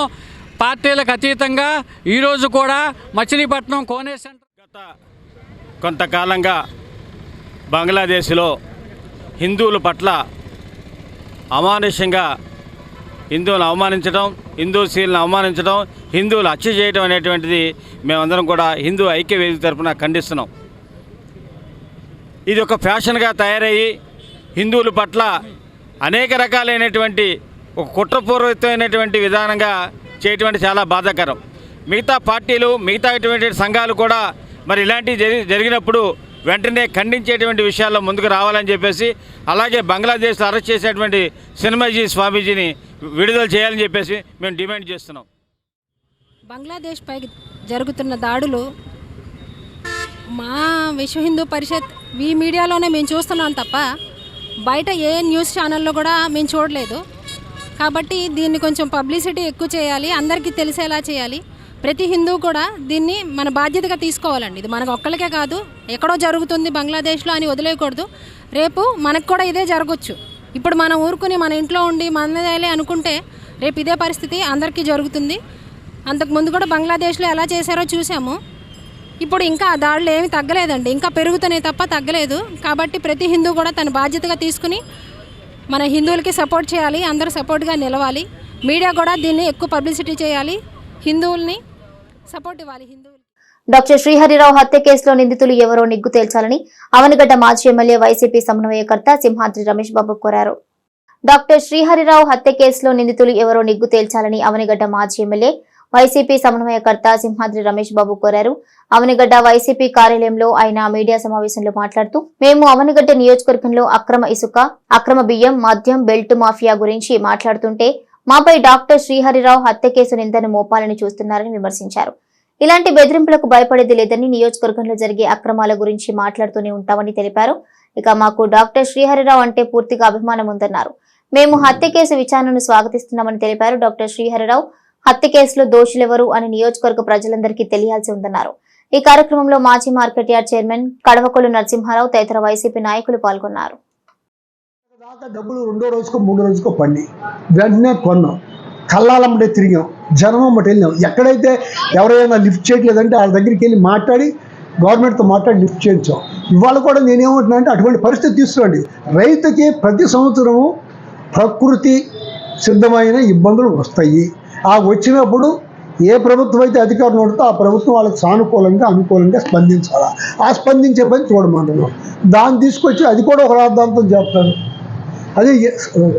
పార్టీలకు అతీతంగా ఈరోజు కూడా మచిలీపట్నం కోనేరు సెంటర్ గత కొంతకాలంగా బంగ్లాదేశ్లో హిందువుల పట్ల అమానుషంగా హిందువులను అవమానించడం, హిందూశీలను అవమానించడం, హిందువులు హత్య చేయడం అనేటువంటిది మేమందరం కూడా హిందూ ఐక్య వేదిక తరఫున ఖండిస్తున్నాం. ఇది ఒక ఫ్యాషన్గా తయారయ్యి హిందువుల పట్ల అనేక రకాలైనటువంటి ఒక కుట్రపూర్వకమైనటువంటి విధానంగా చేయటువంటి చాలా బాధాకరం. మిగతా పార్టీలు, మిగతా సంఘాలు కూడా మరి ఇలాంటివి జరిగినప్పుడు వెంటనే ఖండించేటువంటి విషయాల్లో ముందుకు రావాలని చెప్పేసి, అలాగే బంగ్లాదేశ్లో అరెస్ట్ చేసేటువంటి సినిమాజీ స్వామీజీని విడుదల చేయాలని చెప్పేసి మేము డిమాండ్ చేస్తున్నాం. బంగ్లాదేశ్ పై జరుగుతున్న దాడులు మా విశ్వ హిందూ పరిషత్ ఈ మీడియాలోనే మేము చూస్తున్నాం తప్ప బయట ఏ న్యూస్ ఛానల్లో కూడా మేము చూడలేదు. కాబట్టి దీన్ని కొంచెం పబ్లిసిటీ ఎక్కువ చేయాలి, అందరికీ తెలిసేలా చేయాలి. ప్రతి హిందూ కూడా దీన్ని మన బాధ్యతగా తీసుకోవాలండి. ఇది మనకు ఒక్కరికే కాదు, ఎక్కడో జరుగుతుంది బంగ్లాదేశ్లో అని వదిలేయకూడదు. రేపు మనకు కూడా ఇదే జరగచ్చు. ఇప్పుడు మనం ఊరుకుని మన ఇంట్లో ఉండి మనదేలే అనుకుంటే రేపు ఇదే పరిస్థితి అందరికీ జరుగుతుంది. అంతకుముందు కూడా బంగ్లాదేశ్లో ఎలా చేశారో చూసాము. ఇప్పుడు ఇంకా ఆ దాడులు ఏమీ తగ్గలేదండి, ఇంకా పెరుగుతున్నాయి తప్ప తగ్గలేదు. కాబట్టి ప్రతి హిందూ కూడా తన బాధ్యతగా తీసుకుని మన హిందువులకి సపోర్ట్ చేయాలి, అందరూ సపోర్ట్గా నిలవాలి. మీడియా కూడా దీన్ని ఎక్కువ పబ్లిసిటీ చేయాలి, హిందువుల్ని సపోర్ట్ ఇవ్వాలి. హిందువులు డాక్టర్ శ్రీహరిరావు హత్య కేసులో నిందితులు ఎవరో నిగ్గు తేల్చాలని అవనిగడ్డ మాజీ ఎమ్మెల్యే వైసీపీ సమన్వయకర్త సింహాద్రి రమేష్ బాబు కోరారు. డాక్టర్ శ్రీహరిరావు హత్య కేసులో నిందితులు ఎవరో నిగ్గు తేల్చాలని అవనిగడ్డ మాజీ ఎమ్మెల్యే వైసీపీ సమన్వయకర్త సింహాద్రి రమేష్ బాబు కోరారు. అవనిగడ్డ వైసీపీ కార్యాలయంలో ఆయన మీడియా సమావేశంలో మాట్లాడుతూ, మేము అవనిగడ్డ నియోజకవర్గంలో అక్రమ ఇసుక, అక్రమ బియ్యం, మద్యం, బెల్ట్ మాఫియా గురించి మాట్లాడుతుంటే మాపై డాక్టర్ శ్రీహరిరావు హత్య కేసు నిందను మోపాలని చూస్తున్నారని విమర్శించారు. ఇలాంటి బెదిరింపులకు భయపడేది లేదని, నియోజకవర్గంలో జరిగే అక్రమాల గురించి మాట్లాడుతూనే ఉంటామని తెలిపారు. ఇక మాకు డాక్టర్ శ్రీహరిరావు అంటే పూర్తిగా అభిమానం ఉందన్నారు. మేము హత్య కేసు విచారణను స్వాగతిస్తున్నామని తెలిపారు. డాక్టర్ శ్రీహరిరావు హత్య కేసులో దోషులెవరు అని నియోజకవర్గ ప్రజలందరికీ తెలియాల్సి ఉందన్నారు. ఈ కార్యక్రమంలో మాజీ market yard chairman Kadavakollu Narasimharao తదితర వైసీపీ నాయకులు పాల్గొన్నారు. డబ్బులు రెండో రోజుకో మూడో రోజుకో పండి వెంటనే కొన్నాం, కళ్ళాలమ్మడే తిరిగాం, జనం అమ్మటి వెళ్ళాం. ఎక్కడైతే ఎవరైనా లిఫ్ట్ చేయట్లేదంటే వాళ్ళ దగ్గరికి వెళ్ళి మాట్లాడి గవర్నమెంట్తో మాట్లాడి లిఫ్ట్ చేయించాం. ఇవాళ కూడా నేనేమంటున్నా అంటే అటువంటి పరిస్థితి తీసుకురండి. రైతుకి ప్రతి సంవత్సరము ప్రకృతి సిద్ధమైన ఇబ్బందులు వస్తాయి. ఆ వచ్చినప్పుడు ఏ ప్రభుత్వం అయితే అధికారులు ఉంటుందో ఆ ప్రభుత్వం వాళ్ళకి సానుకూలంగా అనుకూలంగా స్పందించాలా. ఆ స్పందించే పని చూడమంటున్నాం. దాన్ని తీసుకొచ్చి అది కూడా ఒక రాద్ధాంతం చేస్తాను. అది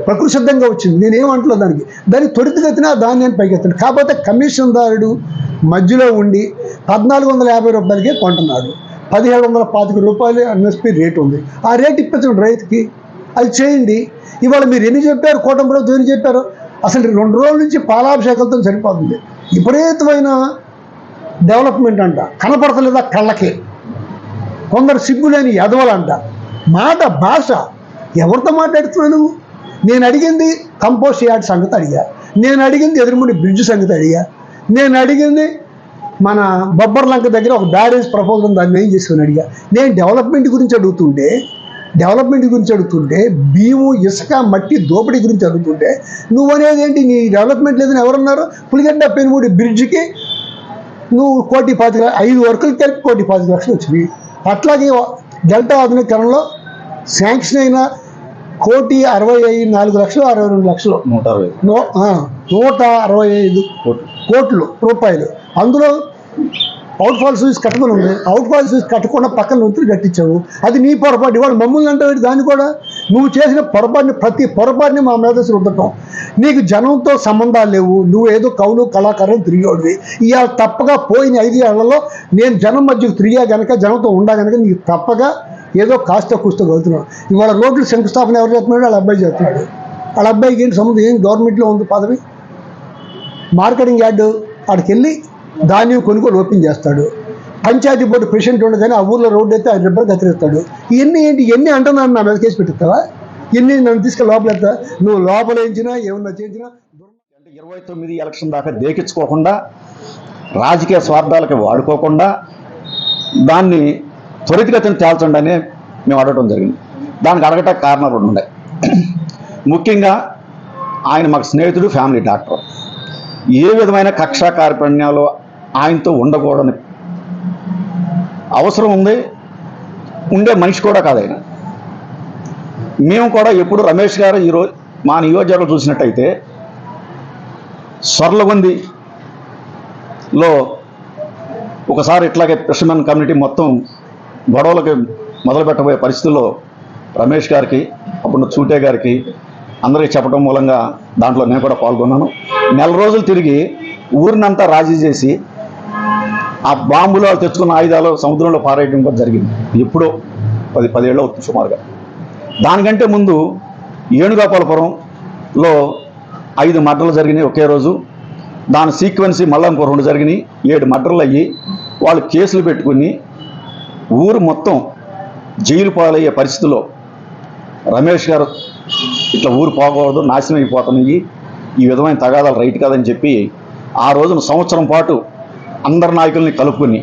ప్రకృతి సిద్ధంగా వచ్చింది, నేనేమంటలేదు దానికి. దాన్ని త్వరితగతిన దాన్ని నేను పైకెత్తాను. కాకపోతే కమిషన్దారుడు మధ్యలో ఉండి 1450 రూపాయలకే కొంటున్నాడు. 1725 రూపాయలు ఎంఎస్పీ రేటు ఉంది. ఆ రేటు ఇప్పించండి రైతుకి, అది చేయండి. ఇవాళ మీరు ఎన్ని చెప్పారు, కూటమి ప్రభుత్వం ఎన్ని చెప్పారు? అసలు 2 రోజుల నుంచి పాలాభిషేకంతో సరిపోతుంది. విపరీతమైన డెవలప్మెంట్ అంట, కనపడతలేదా కళ్ళకి. కొందరు సిగ్గులేని ఎదవలంట. మాట భాష ఎవరితో మాట్లాడుతున్నాను? నేను అడిగింది కంపోస్ట్ యార్డ్ సంగతి అడిగా, నేను అడిగింది ఎదురుముడి బ్రిడ్జ్ సంగతి అడిగా, నేను అడిగింది మన బొబ్బర్లంక దగ్గర ఒక బ్యారేజ్ ప్రపోజల్ దాన్ని ఏం చేసుకుని అడిగా. నేను డెవలప్మెంట్ గురించి అడుగుతుంటే బియ్యము, ఇసుక, మట్టి దోపిడీ గురించి అడుగుతుంటే నువ్వు అనేది ఏంటి? నీ డెవలప్మెంట్ లేదని ఎవరన్నారు? పులిగడ్డ పెనుమూడి బ్రిడ్జికి నువ్వు 1,25,00,000, 5 వర్కులకి కలిపి 1,25,00,000 వచ్చింది. అట్లాగే డెల్టా ఆధునీకరణలో శాంక్షన్ అయిన 1,64,62,00,000 165 కోట్లు రూపాయలు. అందులో అవుట్ ఫాల్ సూజ్ కట్టమని ఉంది. అవుట్ ఫాల్ సూజ్ కట్టకుండా పక్కన వంతులు కట్టించావు. అది నీ పొరపాటు. ఇవాళ మమ్మల్ని అంటే దాన్ని కూడా నువ్వు చేసిన పొరపాటుని, ప్రతి పొరపాటుని మా మేధస్సు రుద్దటం. నీకు జనంతో సంబంధాలు లేవు. నువ్వు ఏదో కవులు కళాకారులు తిరిగేవాడివి. ఇవాళ తప్పగా పోయిన 5 ఏళ్లలో నేను జనం మధ్యకు తిరిగా కనుక, జనంతో ఉండా కనుక నీకు తప్పగా ఏదో కాస్త కూస్తో వెళ్తున్నాడు. ఇవాళ రోడ్లు శంకుస్థాపన ఎవరు చేస్తున్నాడు? వాళ్ళ అబ్బాయి చేస్తున్నాడు. వాళ్ళ అబ్బాయికి ఏంటి సంబంధం? ఏం గవర్నమెంట్లో ఉంది పదవి? మార్కెటింగ్ యార్డు ఆడికి వెళ్ళి ధాన్యం కొనుగోలు ఓపెన్ చేస్తాడు. పంచాయతీ బోర్డు ప్రెసిడెంట్ ఉండగానే ఆ ఊర్లో రోడ్డు అయితే 5 రూపాయలు కత్తిరిస్తాడు. ఇవన్నీ ఏంటి? ఇవన్నీ అంటున్నాను, నా మీద కేసు పెట్టిస్తావా? ఇవన్నీ నన్ను తీసుకెళ్ళి లోపల నువ్వు లోపలేంచినా ఏమన్నా చేయించినా. 29 ఎలక్షన్ దాకా దేకించుకోకుండా, రాజకీయ స్వార్థాలకి వాడుకోకుండా దాన్ని త్వరితగతిన తేల్చండి అని మేము అడగడం జరిగింది. దానికి అడగటానికి కారణాలు 2 ఉన్నాయి. ముఖ్యంగా ఆయన మాకు స్నేహితుడు, ఫ్యామిలీ డాక్టర్. ఏ విధమైన కక్షా కార్పణ్యాలు ఆయనతో ఉండకూడని అవసరం ఉంది, ఉండే మనిషి కూడా కాదు ఆయన. మేము కూడా ఎప్పుడు రమేష్ గారు ఈరోజు మా నియోజకవర్గం చూసినట్టయితే స్వర్లగొందిలో ఒకసారి ఇట్లాగే ఫిషర్మెన్ కమ్యూనిటీ మొత్తం గొడవలకి మొదలుపెట్టబోయే పరిస్థితుల్లో రమేష్ గారికి, అప్పుడు చూటే గారికి అందరికీ చెప్పడం మూలంగా దాంట్లో నేను కూడా పాల్గొన్నాను. నెల రోజులు తిరిగి ఊరినంతా రాజీ చేసి ఆ బాంబులు వాళ్ళు తెచ్చుకున్న ఆయుధాలు సముద్రంలో పారేయడం కూడా జరిగింది. ఎప్పుడో 10 ఏళ్ళు అవుతుంది సుమారుగా. దానికంటే ముందు ఏనుగాపాలపురంలో 5 మర్డర్లు జరిగినాయి ఒకే రోజు. దాని సీక్వెన్సీ మళ్ళీ ఇంకో 2 జరిగినాయి. 7 మర్డర్లు అయ్యి వాళ్ళు కేసులు పెట్టుకుని ఊరు మొత్తం జైలు పాలయ్యే పరిస్థితిలో రమేష్ గారు ఇట్లా ఊరు పోకూడదు, నాశనం అయిపోతున్నాయి, ఈ విధమైన తగాదాలు రైట్ కాదని చెప్పి ఆ రోజున సంవత్సరం పాటు అందరి నాయకుల్ని కలుపుకొని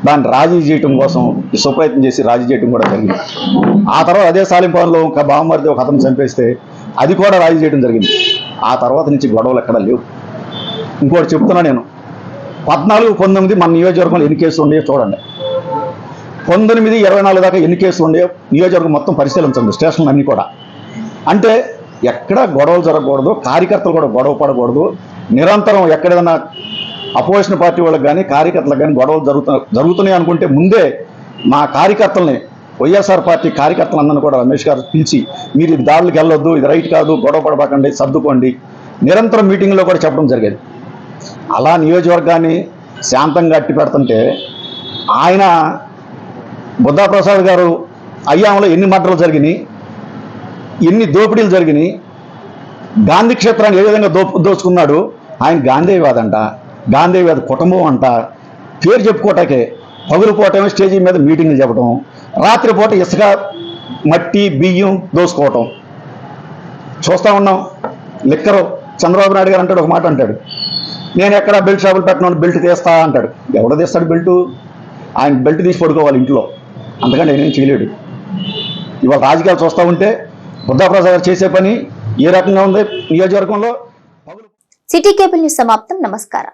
దాన్ని రాజీ చేయటం కోసం సుప్రయత్నం చేసి రాజీ చేయటం కూడా జరిగింది. ఆ తర్వాత అదే సాలింపాన్లో ఒక బామ్మర్ది ఒక అతను చంపేస్తే అది కూడా రాజీ చేయడం జరిగింది. ఆ తర్వాత నుంచి గొడవలు ఎక్కడా లేవు. ఇంకోటి చెప్తున్నా నేను, 14, 19 మన నియోజకవర్గంలో ఎన్ని కేసులు ఉన్నాయో చూడండి. 19, 24 దాకా ఎన్ని కేసులు ఉన్నాయో నియోజకవర్గం మొత్తం పరిశీలించండి, స్టేషన్లు అన్నీ కూడా. అంటే ఎక్కడ గొడవలు జరగకూడదు, కార్యకర్తలు కూడా గొడవ పడకూడదు. నిరంతరం ఎక్కడైనా అపోజిషన్ పార్టీ వాళ్ళకి కానీ కార్యకర్తలకు కానీ గొడవలు జరుగుతున్నాయి అనుకుంటే ముందే మా కార్యకర్తల్ని, వైఎస్ఆర్ పార్టీ కార్యకర్తలందరినీ కూడా రమేష్ గారు పిలిచి మీరు ఇది దాడులకు వెళ్ళొద్దు, ఇది రైట్ కాదు, గొడవ పడబాకండి, సర్దుకోండి, నిరంతరం మీటింగ్లో కూడా చెప్పడం జరిగేది. అలా నియోజకవర్గాన్ని శాంతంగా అట్టి పెడుతుంటే ఆయన బుద్ధాప్రసాద్ గారు అయ్యాంలో ఎన్ని మర్డర్లు జరిగినాయి, ఎన్ని దోపిడీలు జరిగినాయి, గాంధీ క్షేత్రాన్ని ఏ విధంగా దోచుకున్నాడు. ఆయన గాంధీవాదంట, గాంధీవాద కుటుంబం అంట, పేరు చెప్పుకోవటాకే పగులుపోవటమే, స్టేజీ మీద మీటింగ్లు చెప్పడం, రాత్రిపూట ఇసుక మట్టి బియ్యం దోసుకోవటం చూస్తూ ఉన్నాం. లిక్కరు చంద్రబాబు నాయుడు గారు అంటాడు, ఒక మాట అంటాడు, నేను ఎక్కడ బెల్ట్ షాపులు పెట్టినాను, బెల్ట్ తీస్తా అంటాడు. ఎవడో తీస్తాడు బెల్టు? ఆయన బెల్ట్ తీసి పడుకోవాలి ఇంట్లో, అంతకంటే నేనేం చేయలేడు. ఇవాళ రాజకీయాలు చూస్తూ ఉంటే బుద్ధాప్రసాద్ గారు చేసే పని ఏ రకంగా ఉంది నియోజకవర్గంలో. సిటీ కేబుల్ న్యూస్ సమాప్తం. నమస్కారం.